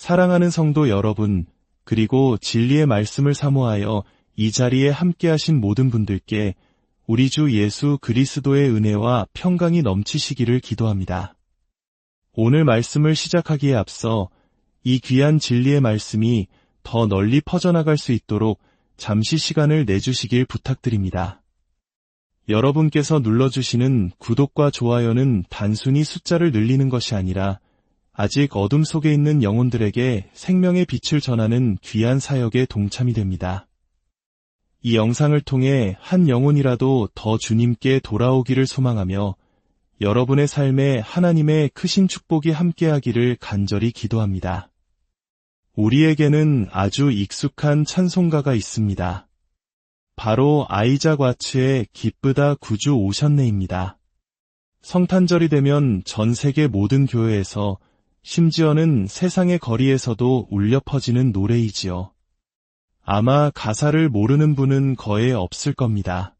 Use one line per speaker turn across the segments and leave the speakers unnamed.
사랑하는 성도 여러분, 그리고 진리의 말씀을 사모하여 이 자리에 함께하신 모든 분들께 우리 주 예수 그리스도의 은혜와 평강이 넘치시기를 기도합니다. 오늘 말씀을 시작하기에 앞서 이 귀한 진리의 말씀이 더 널리 퍼져나갈 수 있도록 잠시 시간을 내주시길 부탁드립니다. 여러분께서 눌러주시는 구독과 좋아요는 단순히 숫자를 늘리는 것이 아니라 아직 어둠 속에 있는 영혼들에게 생명의 빛을 전하는 귀한 사역에 동참이 됩니다. 이 영상을 통해 한 영혼이라도 더 주님께 돌아오기를 소망하며 여러분의 삶에 하나님의 크신 축복이 함께하기를 간절히 기도합니다. 우리에게는 아주 익숙한 찬송가가 있습니다. 바로 아이작 와츠의 기쁘다 구주 오셨네입니다. 성탄절이 되면 전 세계 모든 교회에서 심지어는 세상의 거리에서도 울려 퍼지는 노래이지요. 아마 가사를 모르는 분은 거의 없을 겁니다.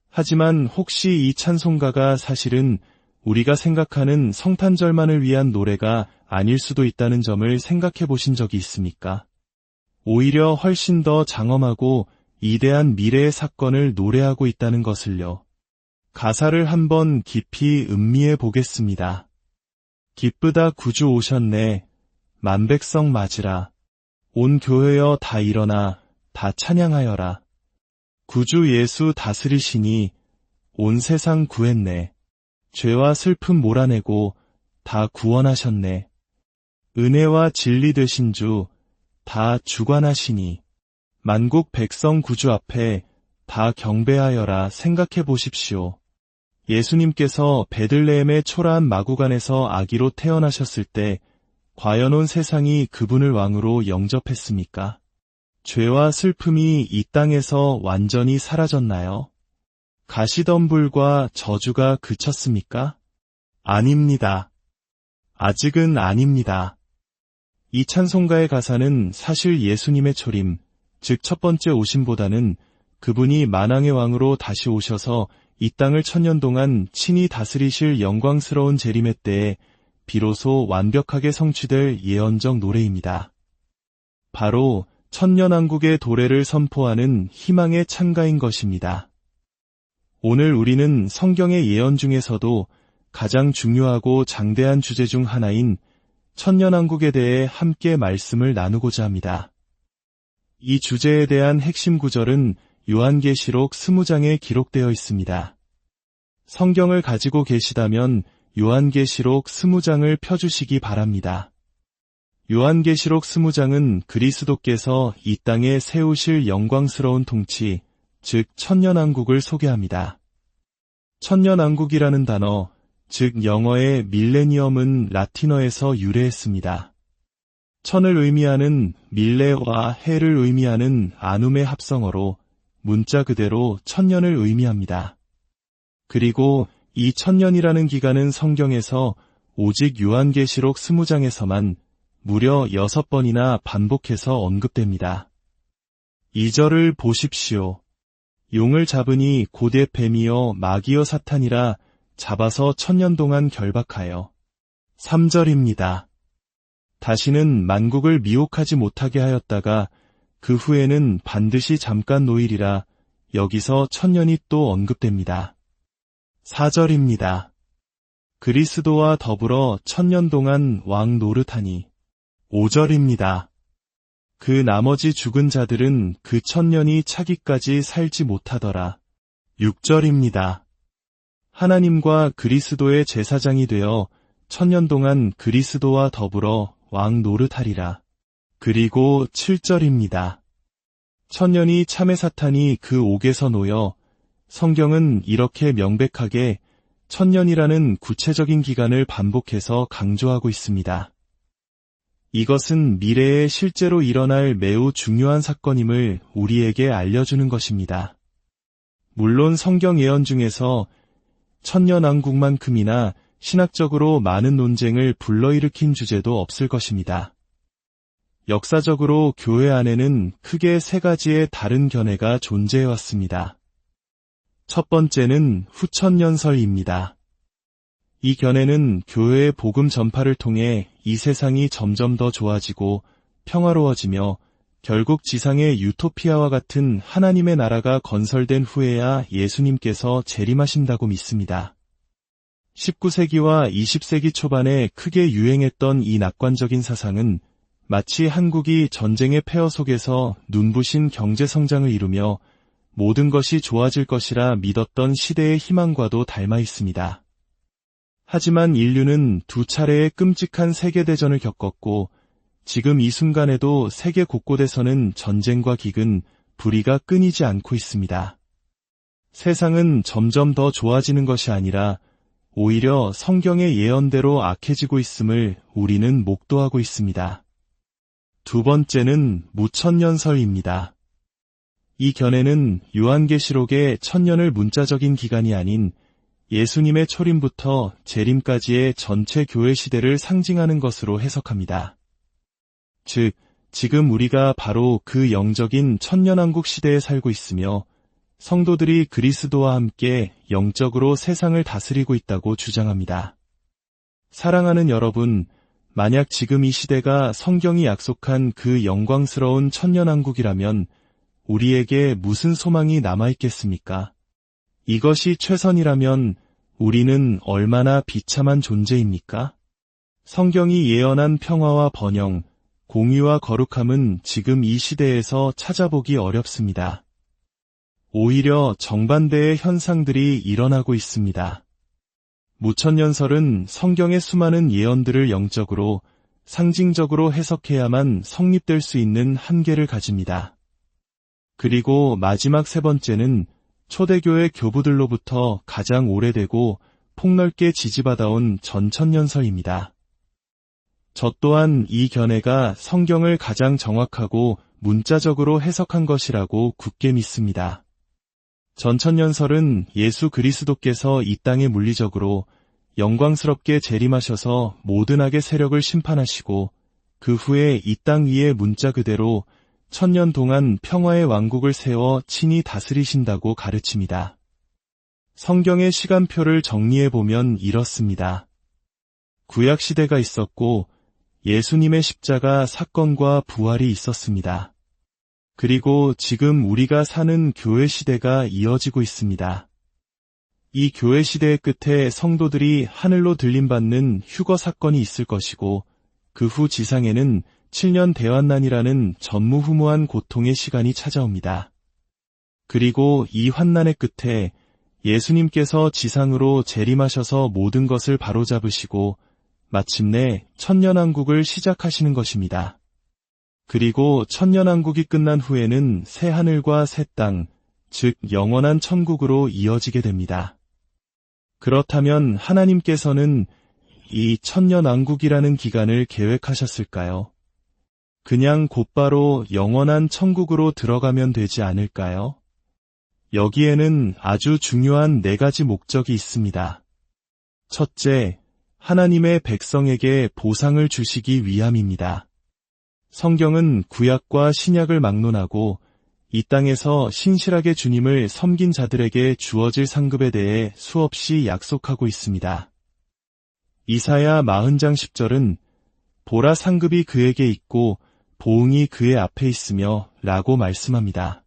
하지만 혹시 이 찬송가가 사실은 우리가 생각하는 성탄절만을 위한 노래가 아닐 수도 있다는 점을 생각해 보신 적이 있습니까? 오히려 훨씬 더 장엄하고 이대한 미래의 사건을 노래하고 있다는 것을요. 가사를 한번 깊이 음미해 보겠습니다. 기쁘다 구주 오셨네, 만백성 맞으라. 온 교회여 다 일어나, 다 찬양하여라. 구주 예수 다스리시니 온 세상 구했네. 죄와 슬픔 몰아내고 다 구원하셨네. 은혜와 진리 되신 주 다 주관하시니 만국 백성 구주 앞에 다 경배하여라. 생각해 보십시오. 예수님께서 베들레헴의 초라한 마구간에서 아기로 태어나셨을 때 과연 온 세상이 그분을 왕으로 영접했습니까? 죄와 슬픔이 이 땅에서 완전히 사라졌나요? 가시덤불과 저주가 그쳤습니까? 아닙니다. 아직은 아닙니다. 이 찬송가의 가사는 사실 예수님의 초림, 즉 첫 번째 오심보다는 그분이 만왕의 왕으로 다시 오셔서 이 땅을 천년 동안 친히 다스리실 영광스러운 재림의 때에 비로소 완벽하게 성취될 예언적 노래입니다. 바로 천년왕국의 도래를 선포하는 희망의 찬가인 것입니다. 오늘 우리는 성경의 예언 중에서도 가장 중요하고 장대한 주제 중 하나인 천년왕국에 대해 함께 말씀을 나누고자 합니다. 이 주제에 대한 핵심 구절은 요한계시록 20장에 기록되어 있습니다. 성경을 가지고 계시다면 요한계시록 20장을 펴주시기 바랍니다. 요한계시록 20장은 그리스도께서 이 땅에 세우실 영광스러운 통치, 즉 천년왕국을 소개합니다. 천년왕국이라는 단어, 즉 영어의 밀레니엄은 라틴어에서 유래했습니다. 천을 의미하는 밀레와 해를 의미하는 아눔의 합성어로 문자 그대로 천년을 의미합니다. 그리고 이 천년이라는 기간은 성경에서 오직 요한계시록 20장에서만 무려 6번이나 반복해서 언급됩니다. 2절을 보십시오. 용을 잡으니 고대 뱀이여 마귀여 사탄이라 잡아서 천년 동안 결박하여. 3절입니다. 다시는 만국을 미혹하지 못하게 하였다가 그 후에는 반드시 잠깐 노일이라 여기서 천년이 또 언급됩니다. 4절입니다. 그리스도와 더불어 천년 동안 왕 노릇하니. 5절입니다. 그 나머지 죽은 자들은 그 천년이 차기까지 살지 못하더라. 6절입니다. 하나님과 그리스도의 제사장이 되어 천년 동안 그리스도와 더불어 왕 노릇하리라. 그리고 7절입니다. 천년이 참의 사탄이 그 옥에서 놓여 성경은 이렇게 명백하게 천년이라는 구체적인 기간을 반복해서 강조하고 있습니다. 이것은 미래에 실제로 일어날 매우 중요한 사건임을 우리에게 알려주는 것입니다. 물론 성경 예언 중에서 천년왕국만큼이나 신학적으로 많은 논쟁을 불러일으킨 주제도 없을 것입니다. 역사적으로 교회 안에는 크게 세 가지의 다른 견해가 존재해왔습니다. 첫 번째는 후천년설입니다. 이 견해는 교회의 복음 전파를 통해 이 세상이 점점 더 좋아지고 평화로워지며 결국 지상의 유토피아와 같은 하나님의 나라가 건설된 후에야 예수님께서 재림하신다고 믿습니다. 19세기와 20세기 초반에 크게 유행했던 이 낙관적인 사상은 마치 한국이 전쟁의 폐허 속에서 눈부신 경제성장을 이루며 모든 것이 좋아질 것이라 믿었던 시대의 희망과도 닮아 있습니다. 하지만 인류는 두 차례의 끔찍한 세계대전을 겪었고 지금 이 순간에도 세계 곳곳에서는 전쟁과 기근, 불의가 끊이지 않고 있습니다. 세상은 점점 더 좋아지는 것이 아니라 오히려 성경의 예언대로 악해지고 있음을 우리는 목도하고 있습니다. 두 번째는 무천년설입니다. 이 견해는 요한계시록의 천년을 문자적인 기간이 아닌 예수님의 초림부터 재림까지의 전체 교회 시대를 상징하는 것으로 해석합니다. 즉, 지금 우리가 바로 그 영적인 천년왕국 시대에 살고 있으며 성도들이 그리스도와 함께 영적으로 세상을 다스리고 있다고 주장합니다. 사랑하는 여러분, 만약 지금 이 시대가 성경이 약속한 그 영광스러운 천년왕국이라면 우리에게 무슨 소망이 남아있겠습니까? 이것이 최선이라면 우리는 얼마나 비참한 존재입니까? 성경이 예언한 평화와 번영, 공의와 거룩함은 지금 이 시대에서 찾아보기 어렵습니다. 오히려 정반대의 현상들이 일어나고 있습니다. 무천년설은 성경의 수많은 예언들을 영적으로, 상징적으로 해석해야만 성립될 수 있는 한계를 가집니다. 그리고 마지막 세 번째는 초대교회 교부들로부터 가장 오래되고 폭넓게 지지받아온 전천년설입니다. 저 또한 이 견해가 성경을 가장 정확하고 문자적으로 해석한 것이라고 굳게 믿습니다. 전천년설은 예수 그리스도께서 이 땅에 물리적으로 영광스럽게 재림하셔서 모든 악의 세력을 심판하시고 그 후에 이 땅 위에 문자 그대로 천년 동안 평화의 왕국을 세워 친히 다스리신다고 가르칩니다. 성경의 시간표를 정리해보면 이렇습니다. 구약시대가 있었고 예수님의 십자가 사건과 부활이 있었습니다. 그리고 지금 우리가 사는 교회 시대가 이어지고 있습니다. 이 교회 시대의 끝에 성도들이 하늘로 들림받는 휴거 사건이 있을 것이고 그 후 지상에는 7년 대환난이라는 전무후무한 고통의 시간이 찾아옵니다. 그리고 이 환난의 끝에 예수님께서 지상으로 재림하셔서 모든 것을 바로잡으시고 마침내 천년왕국을 시작하시는 것입니다. 그리고 천년왕국이 끝난 후에는 새 하늘과 새 땅, 즉 영원한 천국으로 이어지게 됩니다. 그렇다면 하나님께서는 이 천년왕국이라는 기간을 계획하셨을까요? 그냥 곧바로 영원한 천국으로 들어가면 되지 않을까요? 여기에는 아주 중요한 4가지 목적이 있습니다. 첫째, 하나님의 백성에게 보상을 주시기 위함입니다. 성경은 구약과 신약을 막론하고 이 땅에서 신실하게 주님을 섬긴 자들에게 주어질 상급에 대해 수없이 약속하고 있습니다. 이사야 40장 10절은 보라 상급이 그에게 있고 보응이 그의 앞에 있으며 라고 말씀합니다.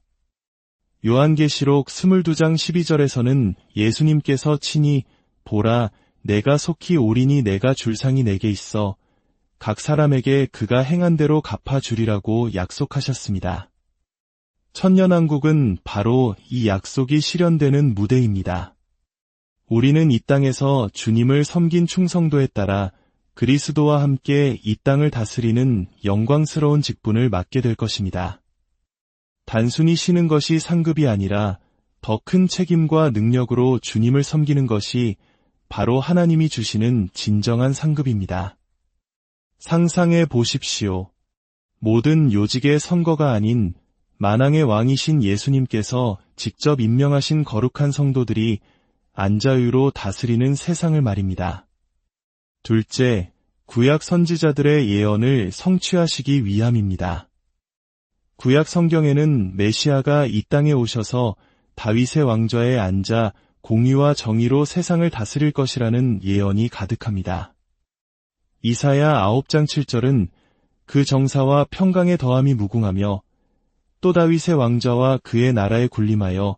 요한계시록 22장 12절에서는 예수님께서 친히 보라 내가 속히 오리니 내가 줄 상이 내게 있어 각 사람에게 그가 행한 대로 갚아주리라고 약속하셨습니다. 천년왕국은 바로 이 약속이 실현되는 무대입니다. 우리는 이 땅에서 주님을 섬긴 충성도에 따라 그리스도와 함께 이 땅을 다스리는 영광스러운 직분을 맡게 될 것입니다. 단순히 쉬는 것이 상급이 아니라 더 큰 책임과 능력으로 주님을 섬기는 것이 바로 하나님이 주시는 진정한 상급입니다. 상상해 보십시오. 모든 요직의 선거가 아닌 만왕의 왕이신 예수님께서 직접 임명하신 거룩한 성도들이 안자유로 다스리는 세상을 말입니다. 둘째, 구약 선지자들의 예언을 성취하시기 위함입니다. 구약 성경에는 메시아가 이 땅에 오셔서 다윗의 왕좌에 앉아 공의와 정의로 세상을 다스릴 것이라는 예언이 가득합니다. 이사야 9장 7절은 그 정사와 평강의 더함이 무궁하며 또 다윗의 왕자와 그의 나라에 군림하여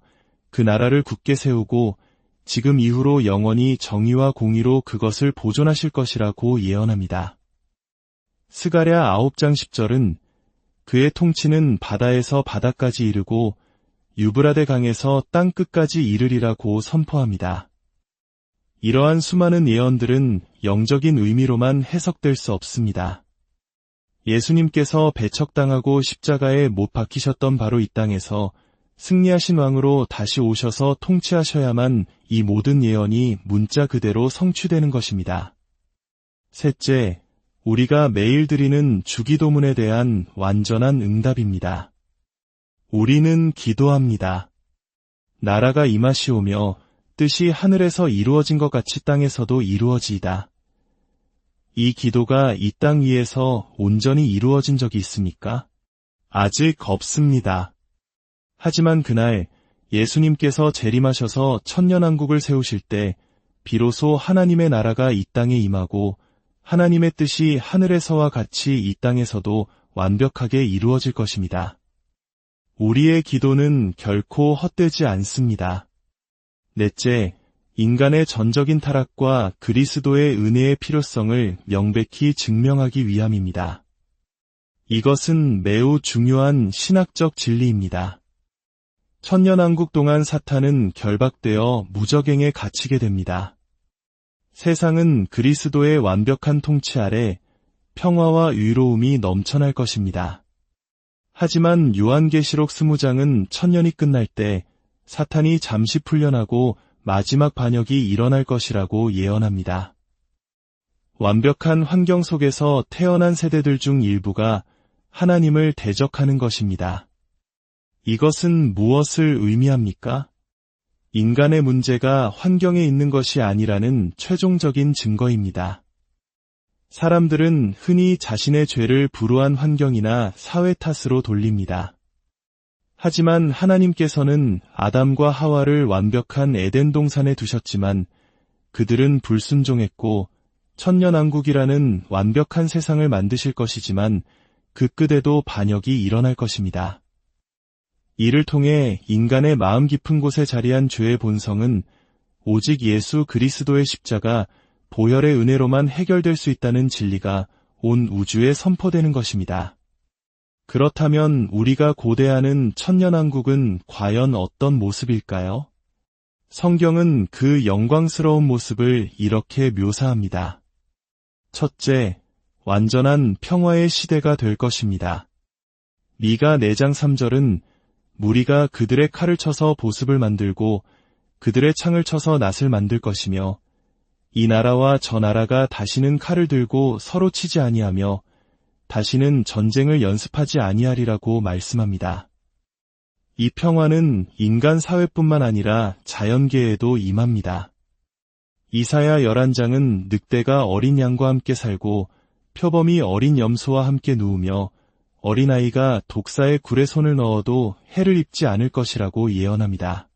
그 나라를 굳게 세우고 지금 이후로 영원히 정의와 공의로 그것을 보존하실 것이라고 예언합니다. 스가랴 9장 10절은 그의 통치는 바다에서 바다까지 이르고 유브라데 강에서 땅 끝까지 이르리라고 선포합니다. 이러한 수많은 예언들은 영적인 의미로만 해석될 수 없습니다. 예수님께서 배척당하고 십자가에 못 박히셨던 바로 이 땅에서 승리하신 왕으로 다시 오셔서 통치하셔야만 이 모든 예언이 문자 그대로 성취되는 것입니다. 셋째, 우리가 매일 드리는 주기도문에 대한 완전한 응답입니다. 우리는 기도합니다. 나라가 임하시오며 뜻이 하늘에서 이루어진 것 같이 땅에서도 이루어지이다. 이 기도가 이 땅 위에서 온전히 이루어진 적이 있습니까? 아직 없습니다. 하지만 그날 예수님께서 재림하셔서 천년왕국을 세우실 때 비로소 하나님의 나라가 이 땅에 임하고 하나님의 뜻이 하늘에서와 같이 이 땅에서도 완벽하게 이루어질 것입니다. 우리의 기도는 결코 헛되지 않습니다. 넷째, 인간의 전적인 타락과 그리스도의 은혜의 필요성을 명백히 증명하기 위함입니다. 이것은 매우 중요한 신학적 진리입니다. 천년왕국 동안 사탄은 결박되어 무적행에 갇히게 됩니다. 세상은 그리스도의 완벽한 통치 아래 평화와 의로움이 넘쳐날 것입니다. 하지만 요한계시록 20장은 천년이 끝날 때 사탄이 잠시 풀려나고 마지막 반역이 일어날 것이라고 예언합니다. 완벽한 환경 속에서 태어난 세대들 중 일부가 하나님을 대적하는 것입니다. 이것은 무엇을 의미합니까? 인간의 문제가 환경에 있는 것이 아니라는 최종적인 증거입니다. 사람들은 흔히 자신의 죄를 불우한 환경이나 사회 탓으로 돌립니다. 하지만 하나님께서는 아담과 하와를 완벽한 에덴 동산에 두셨지만 그들은 불순종했고 천년왕국이라는 완벽한 세상을 만드실 것이지만 그 끝에도 반역이 일어날 것입니다. 이를 통해 인간의 마음 깊은 곳에 자리한 죄의 본성은 오직 예수 그리스도의 십자가 보혈의 은혜로만 해결될 수 있다는 진리가 온 우주에 선포되는 것입니다. 그렇다면 우리가 고대하는 천년왕국은 과연 어떤 모습일까요? 성경은 그 영광스러운 모습을 이렇게 묘사합니다. 첫째, 완전한 평화의 시대가 될 것입니다. 미가 4장 3절은 무리가 그들의 칼을 쳐서 보습을 만들고 그들의 창을 쳐서 낫을 만들 것이며 이 나라와 저 나라가 다시는 칼을 들고 서로 치지 아니하며 다시는 전쟁을 연습하지 아니하리라고 말씀합니다. 이 평화는 인간 사회뿐만 아니라 자연계에도 임합니다. 이사야 11장은 늑대가 어린 양과 함께 살고 표범이 어린 염소와 함께 누우며 어린아이가 독사의 굴에 손을 넣어도 해를 입지 않을 것이라고 예언합니다.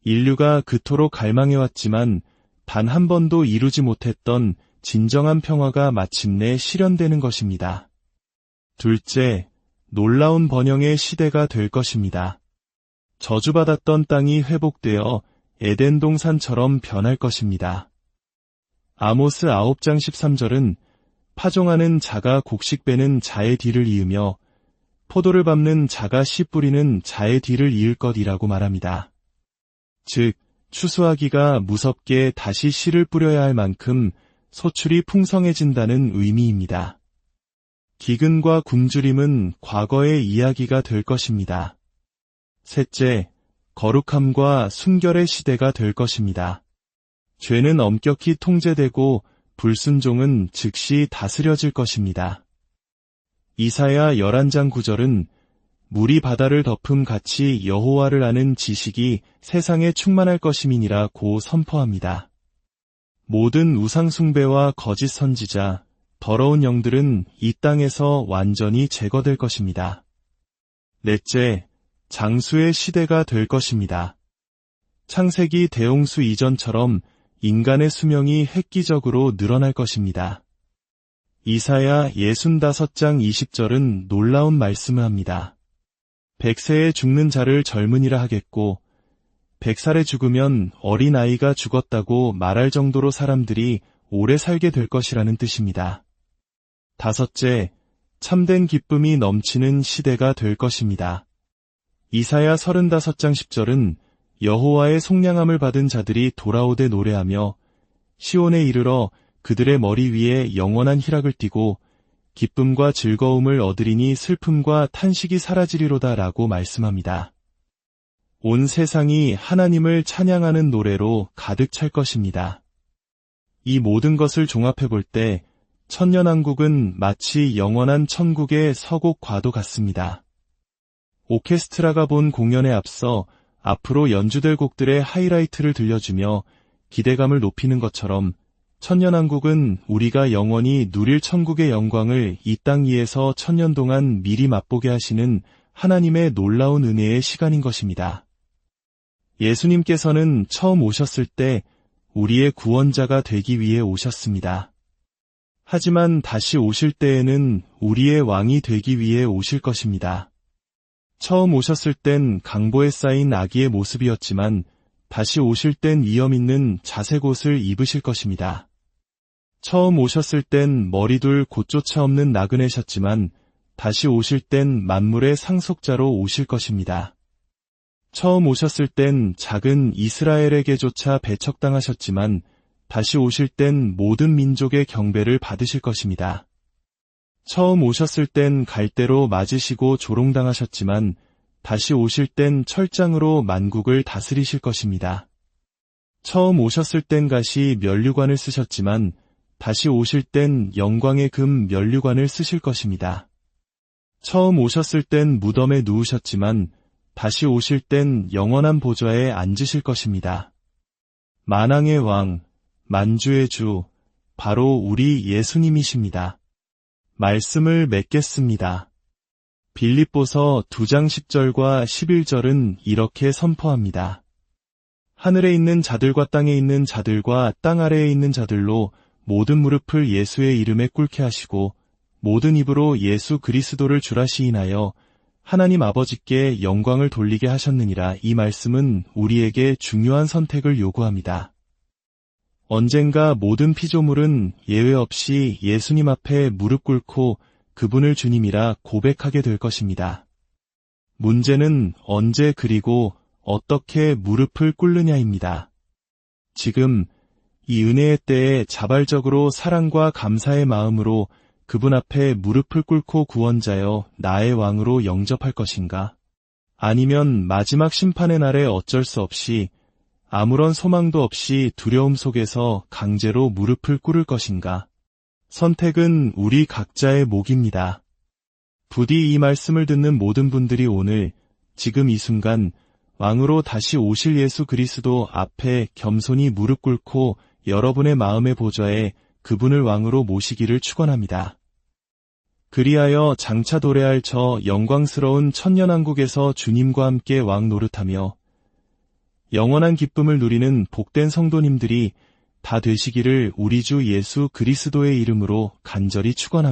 인류가 그토록 갈망해왔지만 단 한 번도 이루지 못했던 진정한 평화가 마침내 실현되는 것입니다. 둘째, 놀라운 번영의 시대가 될 것입니다. 저주받았던 땅이 회복되어 에덴 동산처럼 변할 것입니다. 아모스 9장 13절은 파종하는 자가 곡식 베는 자의 뒤를 이으며 포도를 밟는 자가 씨 뿌리는 자의 뒤를 이을 것이라고 말합니다. 즉, 추수하기가 무섭게 다시 씨를 뿌려야 할 만큼 소출이 풍성해진다는 의미입니다. 기근과 굶주림은 과거의 이야기가 될 것입니다. 셋째, 거룩함과 순결의 시대가 될 것입니다. 죄는 엄격히 통제되고 불순종은 즉시 다스려질 것입니다. 이사야 11장 9절은 물이 바다를 덮음 같이 여호와를 아는 지식이 세상에 충만할 것임이니라고 선포합니다. 모든 우상 숭배와 거짓 선지자, 더러운 영들은 이 땅에서 완전히 제거될 것입니다. 넷째, 장수의 시대가 될 것입니다. 창세기 대홍수 이전처럼 인간의 수명이 획기적으로 늘어날 것입니다. 이사야 65장 20절은 놀라운 말씀을 합니다. 100세에 죽는 자를 젊은이라 하겠고 100살에 죽으면 어린아이가 죽었다고 말할 정도로 사람들이 오래 살게 될 것이라는 뜻입니다. 다섯째, 참된 기쁨이 넘치는 시대가 될 것입니다. 이사야 35장 10절은 여호와의 속량함을 받은 자들이 돌아오되 노래하며 시온에 이르러 그들의 머리 위에 영원한 희락을 띠고 기쁨과 즐거움을 얻으리니 슬픔과 탄식이 사라지리로다 라고 말씀합니다. 온 세상이 하나님을 찬양하는 노래로 가득 찰 것입니다. 이 모든 것을 종합해 볼 때 천년왕국은 마치 영원한 천국의 서곡과도 같습니다. 오케스트라가 본 공연에 앞서 앞으로 연주될 곡들의 하이라이트를 들려주며 기대감을 높이는 것처럼 천년왕국은 우리가 영원히 누릴 천국의 영광을 이 땅 위에서 천년 동안 미리 맛보게 하시는 하나님의 놀라운 은혜의 시간인 것입니다. 예수님께서는 처음 오셨을 때 우리의 구원자가 되기 위해 오셨습니다. 하지만 다시 오실 때에는 우리의 왕이 되기 위해 오실 것입니다. 처음 오셨을 땐 강보에 쌓인 아기의 모습이었지만 다시 오실 땐 위엄 있는 자색 옷을 입으실 것입니다. 처음 오셨을 땐 머리둘 곧조차 없는 나그네셨지만 다시 오실 땐 만물의 상속자로 오실 것입니다. 처음 오셨을 땐 작은 이스라엘에게조차 배척당하셨지만 다시 오실 땐 모든 민족의 경배를 받으실 것입니다. 처음 오셨을 땐 갈대로 맞으시고 조롱당하셨지만 다시 오실 땐 철장으로 만국을 다스리실 것입니다. 처음 오셨을 땐 가시 면류관을 쓰셨지만 다시 오실 땐 영광의 금 면류관을 쓰실 것입니다. 처음 오셨을 땐 무덤에 누우셨지만 다시 오실 땐 영원한 보좌에 앉으실 것입니다. 만왕의 왕, 만주의 주, 바로 우리 예수님이십니다. 말씀을 맺겠습니다. 빌립보서 2장 10절과 11절은 이렇게 선포합니다. 하늘에 있는 자들과 땅에 있는 자들과 땅 아래에 있는 자들로 모든 무릎을 예수의 이름에 꿇게 하시고 모든 입으로 예수 그리스도를 주라 시인하여 하나님 아버지께 영광을 돌리게 하셨느니라. 이 말씀은 우리에게 중요한 선택을 요구합니다. 언젠가 모든 피조물은 예외 없이 예수님 앞에 무릎 꿇고 그분을 주님이라 고백하게 될 것입니다. 문제는 언제 그리고 어떻게 무릎을 꿇느냐입니다. 지금 이 은혜의 때에 자발적으로 사랑과 감사의 마음으로 그분 앞에 무릎을 꿇고 구원자여 나의 왕으로 영접할 것인가? 아니면 마지막 심판의 날에 어쩔 수 없이 아무런 소망도 없이 두려움 속에서 강제로 무릎을 꿇을 것인가? 선택은 우리 각자의 몫입니다. 부디 이 말씀을 듣는 모든 분들이 오늘 지금 이 순간 왕으로 다시 오실 예수 그리스도 앞에 겸손히 무릎 꿇고 여러분의 마음의 보좌에 그분을 왕으로 모시기를 축원합니다. 그리하여 장차 도래할 저 영광스러운 천년왕국에서 주님과 함께 왕 노릇하며 영원한 기쁨을 누리는 복된 성도님들이 다 되시기를 우리 주 예수 그리스도의 이름으로 간절히 축원합니다.